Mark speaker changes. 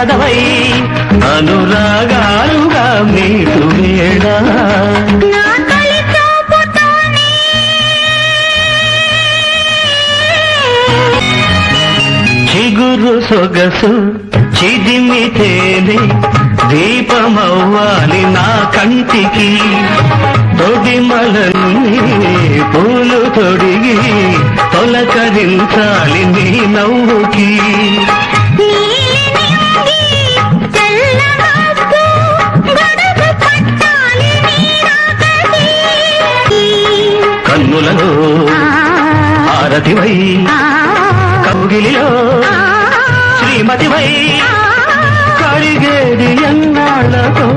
Speaker 1: శారదవై అనురాగాలుగా meet వేళ చిగురు సొగసు చిదిమితేనే దీపమవ్వాలి నా కంటికి తొడిమలని పూలు తొడిగి తొలకరించాలి నీ నవ్వుకి కన్నులలో హారతివై కౌగిలిలో శ్రీమతివై కరిగేది ఎన్నాళ్ళతో